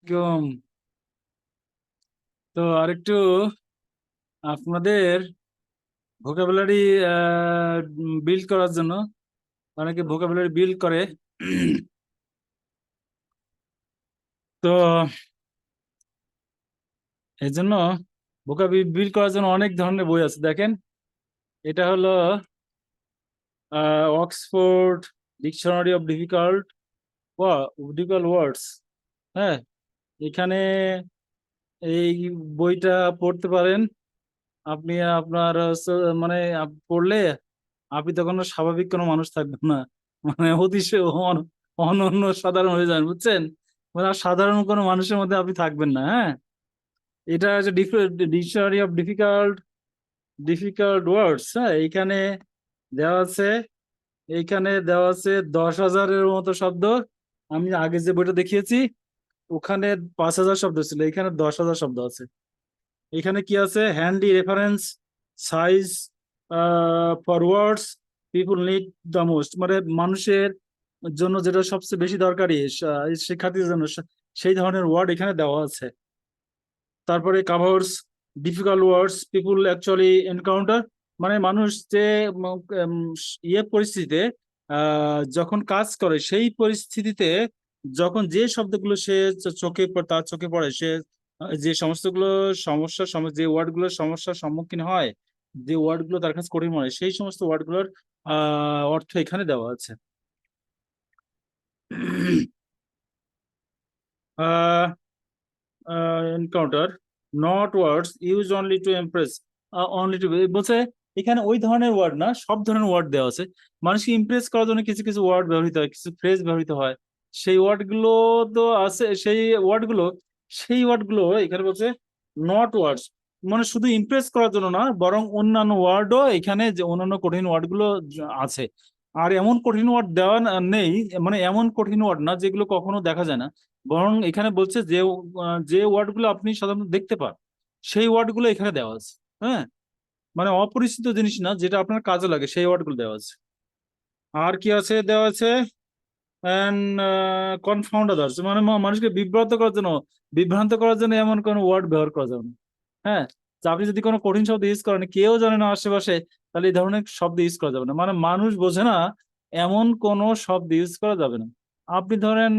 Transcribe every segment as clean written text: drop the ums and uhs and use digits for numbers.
কম। তো আরেকটু আপনাদের ভোকাবুলারি বিল্ড করার জন্য, অনেকে ভোকাবুলারি বিল্ড করে। তো এই জন্য ভোকাবুলারি বিল্ড করার জন্য অনেক ধরনের বই আছে। দেখেন, এটা হলো অক্সফোর্ড ডিকশনারি অফ ডিফিকাল্ট ওয়ার্ডস। হ্যাঁ, এখানে এই বইটা পড়তে পারেন আপনি। আপনার মানে পড়লে আপনি তখন স্বাভাবিক কোনো মানুষ থাকবেন না, মানে অনন্য সাধারণ হয়ে যান, বুঝছেন? মানে আর সাধারণ কোনো মানুষের মধ্যে আপনি থাকবেন না। হ্যাঁ, এটা হচ্ছে ডিকশনারি অফ ডিফিকাল্ট ডিফিকাল্ট ওয়ার্ডস। হ্যাঁ, এইখানে দেওয়া আছে 10,000-এর মতো শব্দ। আমি আগে যে বইটা দেখিয়েছি ওখানে 5,000 শব্দ ছিল, এখানে 10,000 শব্দ আছে। এখানে কি আছে? Handy reference size for words people need the most, মানে মানুষের জন্য যেটা সবচেয়ে বেশি দরকারি, শিক্ষার্থীদের জন্য সেই ধরনের ওয়ার্ড এখানে দেওয়া আছে। তারপরে কাভার্স ডিফিকাল্ট ওয়ার্ডস পিপুল অ্যাকচুয়ালি এনকাউন্টার, মানে মানুষ যে উম, উম, পরিস্থিতিতে যখন কাজ করে সেই পরিস্থিতিতে যখন যে শব্দগুলো সে তার চোখে পড়ে, সে যে সমস্তগুলো যে ওয়ার্ডগুলোর সমস্যার সম্মুখীন হয়, যে ওয়ার্ডগুলো তার কাছে কঠিন মনে হয়, সেই সমস্ত ওয়ার্ডগুলোর অর্থ এখানে দেওয়া আছে। Encounter not words use only to impress, only to বলছে এখানে ওই ধরনের ওয়ার্ড না, সব ধরনের ওয়ার্ড দেওয়া আছে। মানুষকে ইমপ্রেস করার জন্য কিছু কিছু ওয়ার্ড ব্যবহৃত হয়, কিছু ফ্রেজ ব্যবহৃত হয়। সেই ওয়ার্ডগুলো তো আছে, সেই ওয়ার্ডগুলো এখানে বলছে নট ওয়ার্ডস, মানে শুধু ইমপ্রেস করার জন্য না, বরং অন্যান্য ওয়ার্ডও এখানে, যে অন্যান্য কঠিন ওয়ার্ডগুলো আছে। আর এমন কঠিন ওয়ার্ড দেওয়া নেই, মানে এমন কঠিন ওয়ার্ড না যেগুলো কখনো দেখা যায় না, বরং এখানে বলছে যে ওয়ার্ডগুলো আপনি সাধারণত দেখতে পান সেই ওয়ার্ডগুলো এখানে দেওয়া আছে। হ্যাঁ, মানে অপরিচিত জিনিস না, যেটা আপনার কাজে লাগে সেই ওয়ার্ডগুলো দেওয়া আছে। আর কি আছে দেওয়া আছে? কনফাউন্ড আদার্স, মানে মানুষকে বিভ্রান্ত করার জন্য এমন কোনো ওয়ার্ড ব্যবহার করা যাবে না। হ্যাঁ, তো আপনি যদি কোনো কঠিন শব্দ ইউজ করেন, কেউ জানে না আশেপাশে, তাহলে এই ধরনের শব্দ ইউজ করা যাবে না, মানে মানুষ বোঝে না এমন কোনো শব্দ ইউজ করা যাবে না। আপনি ধরেন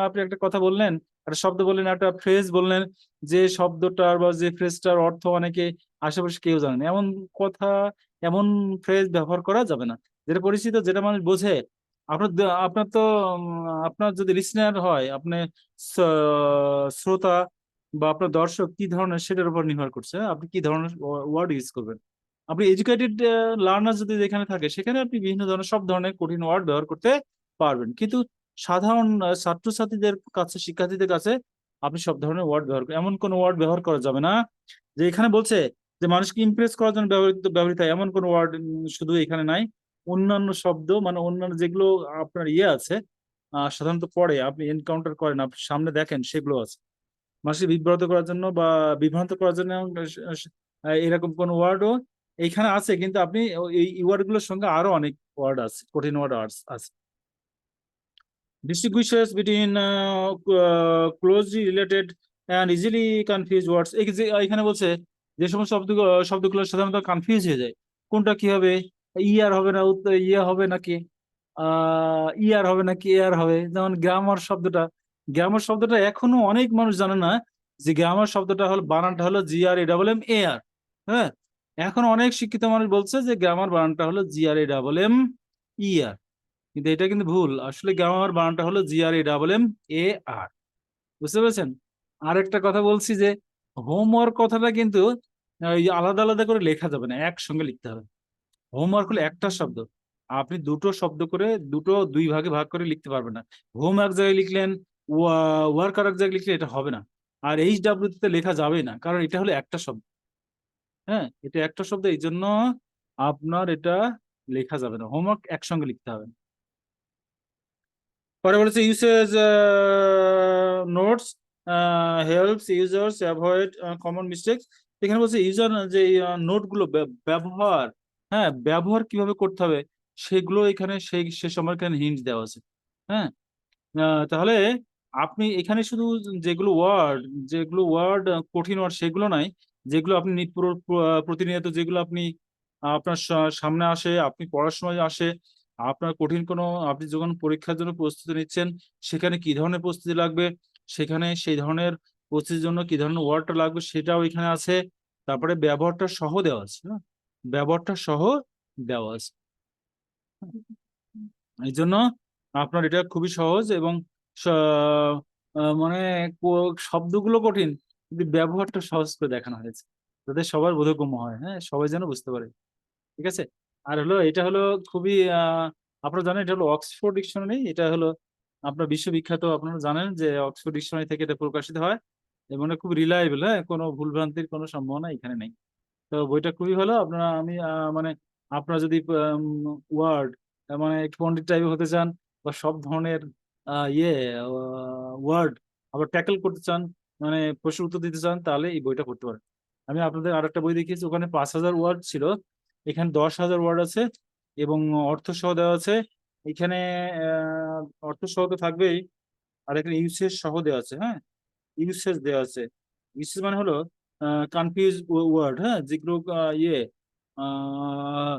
আপনি একটা কথা বললেন, একটা শব্দ বললেন, একটা ফ্রেজ বললেন, যে শব্দটার বা যে ফ্রেজটার অর্থ অনেকে আশেপাশে কেউ জানে না, এমন কথা, এমন ফ্রেজ ব্যবহার করা যাবে না। যেটা পরিচিত, যেটা মানুষ বোঝে। আপনার তো আপনার যদি লিসনার হয়, আপনি শ্রোতা বা আপনার দর্শক কি ধরনের সেটার উপর নির্ভর করছে, আপনি কি ধরনের ওয়ার্ড ইউজ করবেন। আপনি এডুকেটেড লার্নার যদি যেখানে থাকে, সেখানে আপনি বিভিন্ন ধরনের সব ধরনের কঠিন ওয়ার্ড ব্যবহার করতে পারবেন, কিন্তু সাধারণ ছাত্রছাত্রীদের কাছে, শিক্ষার্থীদের কাছে আপনি সব ধরনের ওয়ার্ড ব্যবহার করেন, এমন কোনো ওয়ার্ড ব্যবহার করা যাবে না। যে এখানে বলছে যে মানুষকে ইমপ্রেস করার জন্য ব্যবহৃত হয়, এমন কোনো ওয়ার্ড শুধু এখানে নাই। অন্যান্য শব্দ, মানে অন্যান্য যেগুলো আপনার আছে, সাধারণত পড়ে আপনি এনকাউন্টার করেন, আপনি সামনে দেখেন, সেগুলো আছে। মানুষকে বিব্রত করার জন্য বা বিভ্রান্ত করার জন্য এরকম কোন ওয়ার্ডও এইখানে আছে, কিন্তু আপনি এই ওয়ার্ড গুলোর সঙ্গে আরো অনেক ওয়ার্ড আছে, কঠিন ওয়ার্ড আছে। Distinguishes between closely related and easily confused words, এই যে এখানে বলছে যে সমস্ত শব্দগুলো সাধারণত কনফিউজ হয়ে যায়, কোনটা কি হবে, ইয়ার হবে না, ইয়ে হবে নাকি, ইয়ার হবে নাকি এয়ার হবে। যেমন গ্রামার শব্দটা এখনো অনেক মানুষ জানে না যে গ্রামার শব্দটা হলো, বানানটা হলো GRAMMAR। হ্যাঁ, এখন অনেক শিক্ষিত মানুষ বলছে যে গ্রামার বানানটা হলো GRAMMER, কিন্তু এটা কিন্তু ভুল। আসলে গ্রামার বানানটা হলো GRAMMAR। বুঝতে পেরেছেন? আরেকটা কথা বলছি, যে হোমওয়ার্ক কথাটা কিন্তু ওই আলাদা আলাদা করে লেখা যাবে না, একসঙ্গে লিখতে হবে। হোমওয়ার্ক হলো একটা শব্দ, আপনি দুটো শব্দ করে, দুটো দুই ভাগে ভাগ করে লিখতে পারবেন না। হোম এক জায়গায় লিখলেন, ওয়ার্ক আর এক জায়গায় লিখলে এটা হবে না। আর HW তে লেখা যাবে না, কারণ এটা হলো একটা শব্দ। হ্যাঁ, এটা একটা শব্দ, এই জন্য আপনার এটা লেখা যাবে না, হোমওয়ার্ক একসঙ্গে লিখতে হবে। পরে বলেছে usage notes helps users avoid common mistakes. এখানে বলছে ইউজার যে নোটগুলো ব্যবহার, হ্যাঁ, ব্যবহার কিভাবে করতে হবে সেগুলো এখানে সে সময় এখানে হিন্ট দেওয়া আছে। হ্যাঁ, তাহলে আপনি এখানে শুধু যেগুলো ওয়ার্ড কঠিন ওয়ার্ড সেগুলো নাই, যেগুলো আপনি প্রতিনিয়ত যেগুলো আপনি আপনার সামনে আসে, আপনি পড়ার সময় আসে, আপনার কঠিন কোনো আপনি যখন পরীক্ষার জন্য প্রস্তুতি নিচ্ছেন সেখানে কি ধরনের প্রস্তুতি লাগবে, সেখানে সেই ধরনের প্রস্তুতির জন্য কি ধরনের ওয়ার্ডটা লাগবে সেটাও এখানে আছে। তারপরে ব্যবহারটা সহ দেওয়া আছে, হ্যাঁ, ব্যবহারটা সহ দেওয়া আছে। এই জন্য আপনার এটা খুবই সহজ এবং মানে শব্দগুলো কঠিন কিন্তু ব্যবহারটা সহজ করে দেখানো হয়েছে যাতে সবার বোধগম্য হয়, হ্যাঁ, সবাই যেন বুঝতে পারে। ঠিক আছে। আর হলো এটা হলো খুবই আপনারা জানেন এটা হলো অক্সফোর্ড ডিকশনারি, এটা হলো আপনার বিশ্ববিখ্যাত, আপনারা জানেন যে অক্সফোর্ড ডিকশনারি থেকে এটা প্রকাশিত হয় এবং এটা খুব রিলায়েবল, হ্যাঁ, কোনো ভুলভ্রান্তির কোনো সম্ভাবনা এখানে নেই। তো বইটা খুবই ভালো। আপনারা আমি মানে আপনারা যদি ওয়ার্ড মানে একটু পণ্ডিত টাইপের হতে চান বা সব ধরনের ইয়ে ওয়ার্ড আবার ট্যাকেল করতে চান, মানে প্রশ্ন উত্তর দিতে চান, তাহলে এই বইটা পড়তে পারেন। আমি আপনাদের আরেকটা বই দেখিয়েছি, ওখানে 5,000 ওয়ার্ড ছিল, এখানে 10,000 ওয়ার্ড আছে এবং অর্থ সহ দেওয়া আছে। এখানে অর্থ সহ তো থাকবেই, আর এখানে ইউসেজ সহ দেওয়া আছে, হ্যাঁ, ইউসেজ দেওয়া আছে। ইউসেজ মানে হলো কনফিউজ ওয়ার্ড, হ্যাঁ, যেগুলো ইয়ে আহ,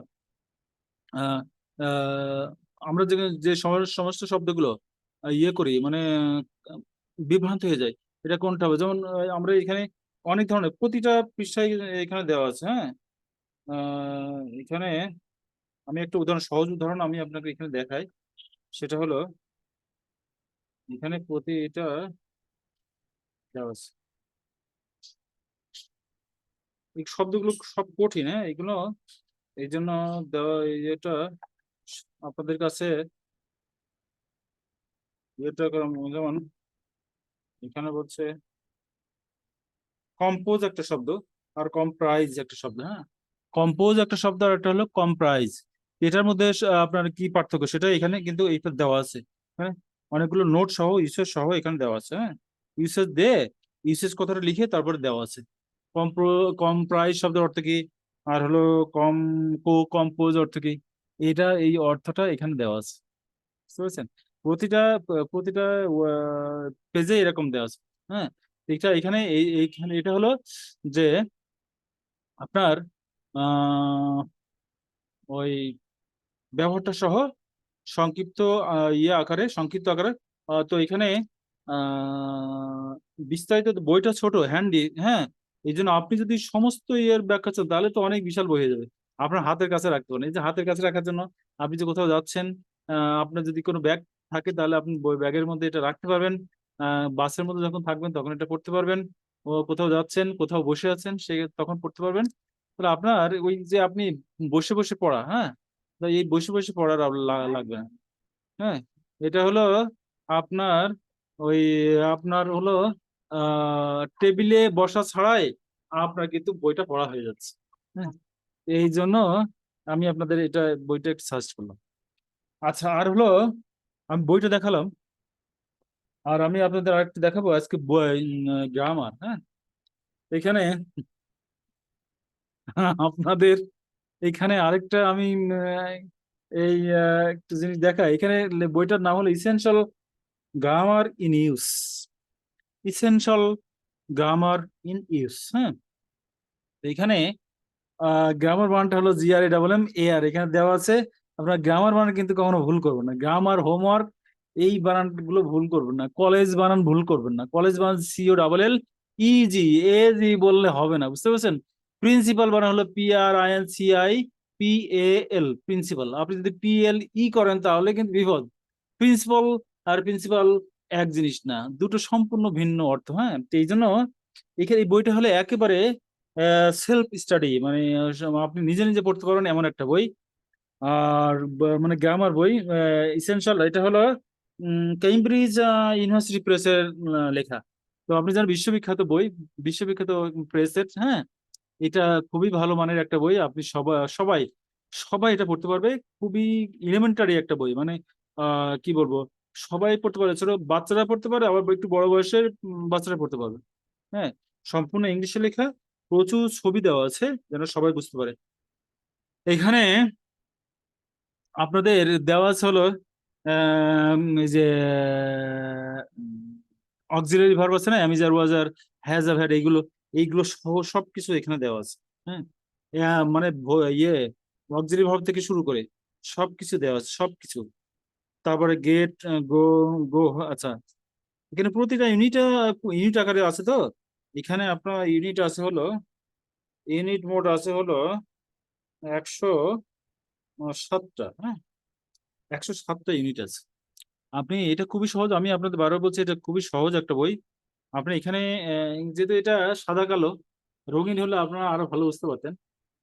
আহ, আহ, আমরা যে যে সমস্ত শব্দগুলো ইয়ে করি মানে আহ, বিভ্রান্ত হয়ে যায়, এটা কোনটা হবে, যেমন আমরা এখানে অনেক ধরনের প্রতিটা পৃষ্ঠায় এখানে দেওয়া আছে, হ্যাঁ। এখানে আমি একটা উদাহরণ, সহজ উদাহরণ আমি আপনাকে এখানে দেখাই। সেটা হলো এখানে প্রতিটা দেওয়া আছে, এই শব্দগুলো সব কঠিন, হ্যাঁ, এগুলো এই জন্য দেওয়া, এটা আপনাদের কাছে এটা যেমন এখানে বলছে কম্পোজ একটা শব্দ আর কম্প্রাইজ একটা শব্দ, হ্যাঁ, কম্পোজ একটা শব্দ আর একটা হলো কম্প্রাইজ। এটার মধ্যে আপনার কি পার্থক্য সেটা এখানে কিন্তু এইটা দেওয়া আছে, হ্যাঁ, অনেকগুলো নোট সহ ইউসেজ সহ এখানে দেওয়া আছে, হ্যাঁ, ইউসেজ দে ইউসেজ কথাটা লিখে তারপরে দেওয়া আছে। কম্প্রাইজ শব্দের অর্থ কি, আর হলো কম কম্পোজ অর্থ কি, এটা এই অর্থটা এখানে দেওয়া আছে, বুঝতে পেরেছেন। প্রতিটা প্রতিটা পেজে এরকম দেওয়া আছে, হ্যাঁ। এটা এখানে এইখানে এটা হলো যে আপনার ওই ব্যবহারটা সহ সংক্ষিপ্ত সংক্ষিপ্ত আকারে। তো এখানে আহ, বিস্তারিত বইটা ছোট হ্যান্ডি, হ্যাঁ, এই জন্য আপনি যদি সমস্ত ইয়ের ব্যাখ্যা চান তাহলে তো অনেক বিশাল বই হয়ে যাবে। আপনার হাতের কাছে রাখতে পারেন, এই যে হাতের কাছে রাখার জন্য আপনি যে কোথাও যাচ্ছেন, আপনার যদি কোনো ব্যাগ থাকে তাহলে আপনি ব্যাগের মধ্যে এটা রাখতে পারবেন। বাসের মধ্যে যখন থাকবেন তখন এটা পড়তে পারবেন, ও কোথাও যাচ্ছেন কোথাও বসে আছেন সে তখন পড়তে পারবেন। তাহলে আপনার ওই যে আপনি বসে বসে পড়া, হ্যাঁ, তো এই বসে বসে পড়ার আর লাগবে না, হ্যাঁ। এটা হলো আপনার ওই আপনার হলো টেবিলে বসা ছাড়াই আপনার কিন্তু বইটা পড়া হয়ে যাচ্ছে, হ্যাঁ। এই জন্য আমি আপনাদের এটা বইটা একটু সাজেস্ট করলাম। আচ্ছা, আর হলো আমি বইটা দেখালাম, আর আমি আপনাদের আরেকটা দেখাবো আজকে গ্রামার, হ্যাঁ। এখানে আপনাদের এখানে আরেকটা আমি এই একটা জিনিস দেখাই, এখানে বইটার নাম হলো essential grammar in use, essential grammar in use, হ্যাঁ। তো এখানে গ্রামার বানানটা হলো GRAMMAR এখানে দেওয়া আছে। আপনার গ্রামার বানান কিন্তু কখনো ভুল করবেন না, গ্রামার হোমওয়ার্ক এই বানান গুলো ভুল করবেন না, কলেজ বানান ভুল করবেন না, কলেজ বানান COLLEG, এজি বললে হবে না, বুঝতে পারছেন। প্রিন্সিপাল বানান হলো PRINCIPAL, প্রিন্সিপাল। আপনি যদি PLE করেন তাহলে কিন্তু বিপদ। প্রিন্সিপাল আর প্রিন্সিপাল এক জিনিস না, দুটো সম্পূর্ণ ভিন্ন অর্থ, হ্যাঁ। তো এই জন্য এখানে এই বইটা হলে একেবারে সেলফ স্টাডি, মানে আপনি নিজে নিজে পড়তে পারেন এমন একটা বই। আর মানে গ্রামার বই ইসেনশিয়াল, এটা হলো কেমব্রিজ ইউনিভার্সিটি প্রেসের লেখা। তো আপনি জানেন বিশ্ববিখ্যাত বই, বিশ্ববিখ্যাত প্রেসের, হ্যাঁ। এটা খুবই ভালো মানের একটা বই, আপনি সবাই সবাই সবাই এটা পড়তে পারবে। খুবই এলিমেন্টারি একটা বই, মানে কি বলবো, সবাই পড়তে পারে, ছোট বাচ্চারা পড়তে পারে, আবার একটু বড় বয়সের বাচ্চারা পড়তে পারবে, হ্যাঁ। সম্পূর্ণ ইংলিশে লেখা, প্রচুর ছবি দেওয়া আছে যেন সবাই বুঝতে পারে। এখানে আপনাদের দেওয়া আছে হলো এই যে অক্সিলারি ভার্ব আছে না, অ্যামিজ আর ওয়াজ আর হ্যাজ আর হ্যাড, এইগুলো এইগুলো সহ সবকিছু এখানে দেওয়া আছে। হ্যাঁ, মানে ইয়ে অক্সিলারি ভার্ব থেকে শুরু করে সবকিছু দেওয়া আছে, সবকিছু। তারপরে গেট, গো, গো, আচ্ছা এখানে প্রতিটা ইউনিট আকারে আছে তো। এখানে আপনার ইউনিট মোট আছে হলো 107টা। হ্যাঁ, 107টা ইউনিট আছে। আপনি এটা খুবই সহজ, আমি আপনাদের বারবার বলছি এটা খুবই সহজ একটা বই। আপনি এখানে যেহেতু এটা সাদা কালো, রঙিন হলে আপনারা আরো ভালো বুঝতে পারতেন।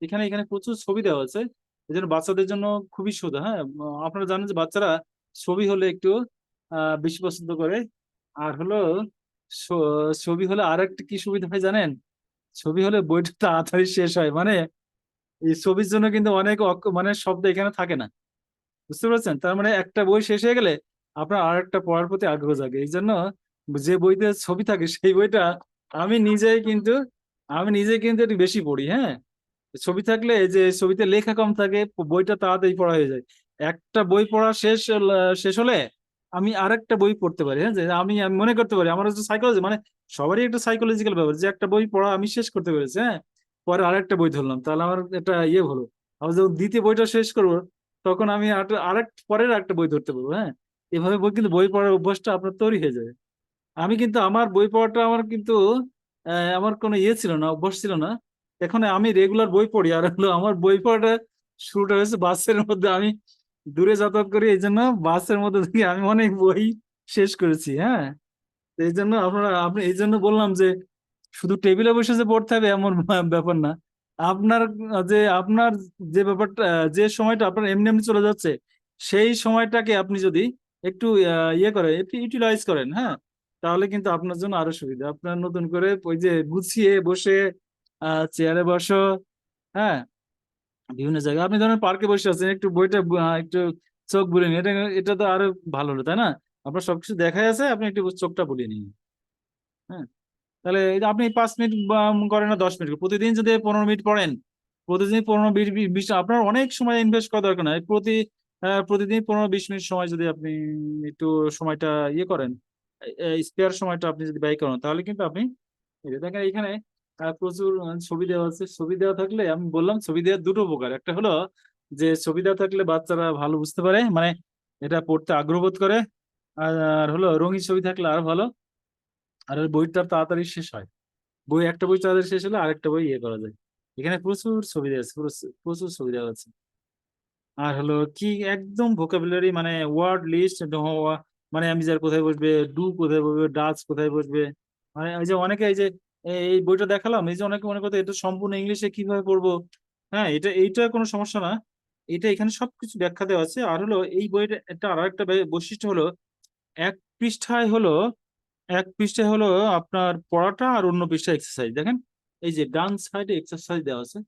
এখানে এখানে প্রচুর ছবি দেওয়া আছে, এই জন্য বাচ্চাদের জন্য খুবই সোজা। হ্যাঁ, আপনারা জানেন যে বাচ্চারা ছবি হলে একটু বেশি পছন্দ করে। আর হলো ছবি হলে আর একটা কি সুবিধা হয় জানেন? ছবি হলে বইটা তাড়াতাড়ি শেষ হয়। মানে এই ছবির জন্য কিন্তু অনেক মানে শব্দ এখানে থাকে না, বুঝতে পারছেন? তার মানে একটা বই শেষ হয়ে গেলে আপনার আর একটা পড়ার প্রতি আগ্রহ জাগে। এই জন্য যে বইতে ছবি থাকে সেই বইটা আমি নিজেই কিন্তু আমি নিজে কিন্তু একটু বেশি পড়ি। হ্যাঁ, ছবি থাকলে এই যে ছবিতে লেখা কম থাকে, বইটা তাড়াতাড়ি পড়া হয়ে যায়। একটা বই পড়া শেষ হলে আমি আরেকটা বই পড়তে পারি। হ্যাঁ, যে আমি আমি মনে করতে পারি আমার হচ্ছে সাইকোলজি, মানে সবারই একটা সাইকোলজিক্যাল ব্যাপার, যে একটা বই পড়া আমি শেষ করতে পেরেছি। হ্যাঁ, পরে আরেকটা বই ধরলাম, তাহলে আমার একটা ইয়ে হলো। আবার যখন দ্বিতীয় বইটা শেষ করবো তখন আমি আরেক পরের একটা বই ধরতে পারবো। হ্যাঁ, এভাবে বই কিন্তু বই পড়ার অভ্যাসটা আপনার তৈরি হয়ে যাবে। আমি কিন্তু আমার বই পড়াটা আমার কিন্তু আমার কোনো ইয়ে ছিল না, অভ্যাস ছিল না। এখন আমি রেগুলার বই পড়ি। আর হলো আমার বই পড়াটা শুরুটা হয়েছে বাসের মধ্যে। আমি দূরে যাতায়াত করি, এই জন্য বাসের মধ্যে থেকে আমি অনেক বই শেষ করেছি। হ্যাঁ, তো এই জন্য আপনি এই জন্য বললাম যে শুধু টেবিলে বসে যে পড়তে হবে এমন ব্যাপার না। আপনার আপনার যে ব্যাপারটা, যে সময়টা আপনার এমনি এমনি চলে যাচ্ছে, সেই সময়টাকে আপনি যদি একটু ইয়ে করেন, একটু ইউটিলাইজ করেন, হ্যাঁ, তাহলে কিন্তু আপনার জন্য আরো সুবিধা। আপনার নতুন করে ওই যে গুছিয়ে বসে চেয়ারে বসো, হ্যাঁ, বিভিন্ন জায়গায় আপনি ধরেন পার্কে বসে আছেন, একটু বইটা একটু চোখ বুলিয়ে নিন, এটা এটা তো আরো ভালো হলো, তাই না? আপনার সবকিছু দেখাই আছে, আপনি একটু চোখটা বুলিয়ে নিন। হ্যাঁ, তাহলে এই যে আপনি 5 মিনিট করেন না 10 মিনিট, প্রতিদিন যদি 15 মিনিট পড়েন, প্রতিদিন 15-20 আপনার অনেক সময় ইনভেস্ট করা দরকার নাই। প্রতিদিন 15-20 মিনিট সময় যদি আপনি একটু সময়টা ইয়ে করেন, স্পেয়ার সময়টা আপনি যদি ব্যয় করেন, তাহলে কিন্তু আপনি এই যে দেখেন এখানে প্রচুর ছবি দেওয়া আছে। ছবি দেওয়া থাকলে আমি বললাম ছবি দেওয়ার দুটো উপকার, একটা হলো যে ছবি দেওয়া থাকলে বাচ্চারা ভালো বুঝতে পারে, মানে এটা পড়তে আগ্রহ বোধ করে। আর হলো রঙিন ছবি থাকলে আরো ভালো। আর ওই বইটা তাড়াতাড়ি শেষ হয়। একটা বই তাড়াতাড়ি শেষ হলে আরেকটা বই ইয়ে করা যায়। এখানে প্রচুর ছবি দেওয়া আছে, প্রচুর ছবি দেওয়া আছে। আর হলো কি একদম ভোকাবুলারি, মানে ওয়ার্ড লিস্ট, মানে আমি যার কোথায় বসবে, ডু কোথায় বসবে, ডাচ কোথায় বসবে। মানে এই যে অনেকে এই যে এই বইটা দেখালাম, এই যে অনেকে মনে করতে এটা সম্পূর্ণ ইংলিশে কিভাবে পড়বো। হ্যাঁ, এইটা কোনো সমস্যা না। এটা এখানে সবকিছু ব্যাখ্যা দেওয়া আছে। আর হলো এই বইটা একটা আর একটা বৈশিষ্ট্য হলো এক পৃষ্ঠায় হলো আপনার পড়াটা, আর অন্য পৃষ্ঠায় এক্সারসাইজ। দেখেন এই যে ডান সাইডে এক্সারসাইজ দেওয়া আছে,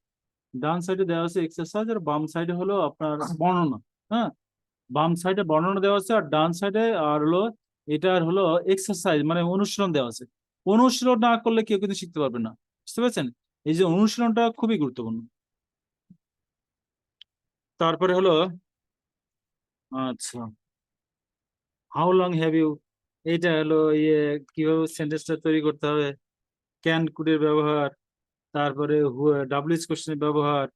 ডান সাইডে দেওয়া আছে এক্সারসাইজ, আর বাম সাইডে হলো আপনার বর্ণনা। হ্যাঁ, বাম সাইডে বর্ণনা দেওয়া আছে, আর ডান সাইডে আর হলো এটার হলো এক্সারসাইজ, মানে অনুশীলন দেওয়া আছে। অনুশীলন না করলে কেউ কিন্তু শিখতে পারবে না, বুঝতে পারছেন? এই যে অনুশীলনটা খুবই গুরুত্বপূর্ণ। তারপরে হলো আচ্ছা, হাউ লং হ্যাভ ইউ, এইটা হলো ইয়ে কিভাবে সেন্টেন্সটা তৈরি করতে হবে, ক্যান কুডের ব্যবহার, তারপরে ডাব্লিউএইচ কোশ্চেনের ব্যবহার,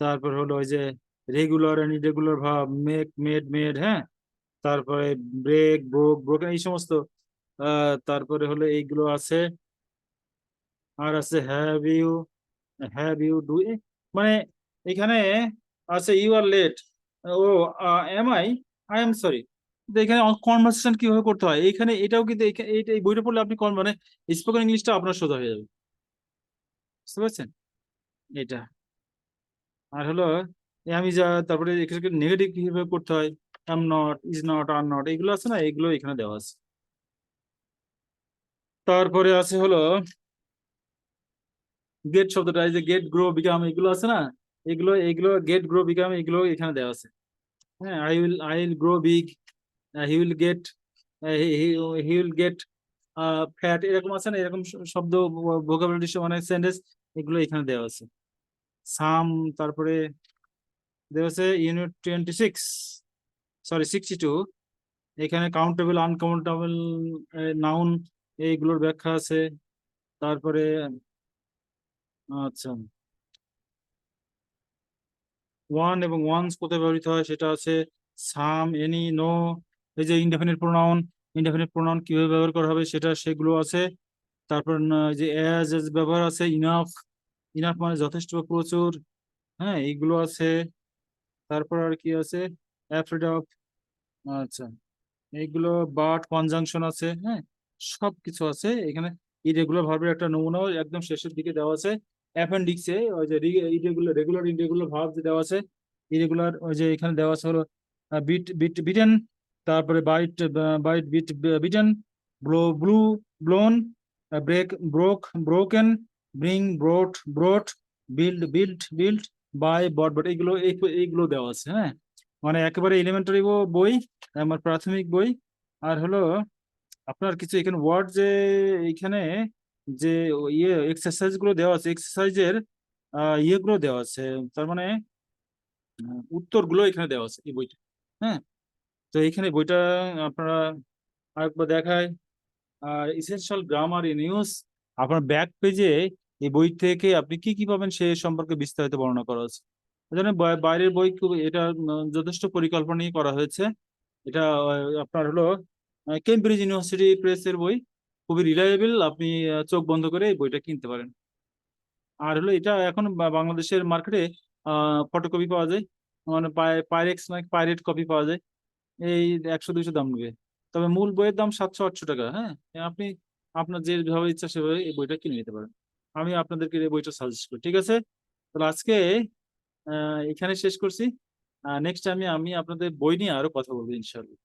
তারপর হলো ওই যে regular and irregular verb, make, made, made, হ্যাঁ, তারপরে ব্রেক, ব্রোক, ব্রোকেন, এই সমস্ত। তারপরে হলো এইগুলো আছে। আর আছে হ্যাভ ইউ ডু, মানে এখানে আছে you are late, oh am I am sorry. এখানে কনভার্সেশন কিভাবে করতে হয় এখানে, এটাও কিন্তু এই বইটা পড়লে আপনি মানে স্পোকেন ইংলিশটা আপনার সোজা হয়ে যাবে, বুঝতে পারছেন? এটা আর হলো আমি যা তারপরে নেগেটিভ কিভাবে করতে হয়, am not, is not, are not, এগুলো আছে না, এগুলো এখানে দেওয়া আছে। তারপরে আছে হলো গেট শব্দটা, এই যে গেট, গ্রো, বিকাম, এগুলো আছে না, এগুলো গেট, গ্রো, বিকাম, এগুলো এখানে দেওয়া আছে। হ্যাঁ, I will grow big, he will get, he will get fat, এরকম আছে না, এরকম শব্দ, ভোকাবুলারি, মানে সেন্টেন্স, এগুলো এখানে দেওয়া আছে। সাম, তারপরে দেওয়া আছে ইউনিট 26, সরি 62, এখানে কাউন্টেবল, আনকাউন্টেবল নাউন, এইগুলোর ব্যাখ্যা আছে। তারপরে আচ্ছা, ওয়ান এবং ওয়ান্স কোথায় ব্যবহৃত হয় সেটা আছে, সাম, এনি, নো। এই যে ইনডেফিনিট প্রোনাউন, ইনডেফিনিট প্রোনাউন কিভাবে ব্যবহার করা হবে সেটা সেগুলো আছে। তারপর যে অ্যাজ এজ ব্যবহার আছে, ইনাফ, ইনাফ মানে যথেষ্ট বা প্রচুর, হ্যাঁ এইগুলো আছে। তারপর আর কি আছে, অ্যাফ্রেড অফ, আচ্ছা এইগুলো, বাট কনজাংশন আছে, হ্যাঁ সবকিছু আছে এখানে। ইরেগুলার ভার্বের একটা নমুনাও একদম শেষের দিকে দেওয়া আছে অ্যাপেন্ডিক্সে। ওই যে ইরেগুলার, রেগুলার ইরেগুলার ভার্ব যে দেওয়া আছে, ইরেগুলার ওই যে এখানে দেওয়া আছে হলো বিট, বিটেন, তারপরে bite, bite, bitten, blew, blown, break, broke, broken, bring, brought, brought, build, buy, bought, এইগুলো এইগুলো দেওয়া আছে, হ্যাঁ। মানে একেবারে এলিমেন্টারি বই, আমার প্রাথমিক বই। আর হলো আপনার কিছু এখানে ওয়ার্ড যে এইখানে যে ইয়ে এক্সারসাইজ গুলো দেওয়া আছে, এক্সারসাইজের ইয়েগুলো দেওয়া আছে, তার মানে উত্তরগুলো এখানে দেওয়া আছে এই বইটা, হ্যাঁ। তো এইখানে বইটা আপনারা আরেকবার দেখায়। আর ইসেনশিয়াল গ্রামার ইন ইউজ, আপনার ব্যাক পেজে এই বই থেকে আপনি কি কি পাবেন সে সম্পর্কে বিস্তারিত বর্ণনা করা আছে। এজন্য বাইরের বই খুব এটা যথেষ্ট পরিকল্পনা নিয়ে করা হয়েছে। এটা আপনার হলো কেমব্রিজ ইউনিভার্সিটি প্রেসের বই, খুবই রিলায়েবল। আপনি চোখ বন্ধ করে এই বইটা কিনতে পারেন। আর হলো এটা এখন বাংলাদেশের মার্কেটে ফটোকপি পাওয়া যায়, মানে পাইরেক্স নাকি পাইরেট কপি পাওয়া যায়, এই 100-200 দাম নেবে। তবে মূল বইয়ের দাম 700-800 টাকা, হ্যাঁ। আপনি আপনার যেভাবে ইচ্ছা সেভাবে এই বইটা কিনে নিতে পারেন। আমি আপনাদেরকে এই বইটা সাজেস্ট করি, ঠিক আছে। তাহলে আজকে এখানে শেষ করছি। নেক্সট টাইমে আমি আপনাদের বই নিয়ে আরো কথা বলবো ইনশাআল্লাহ।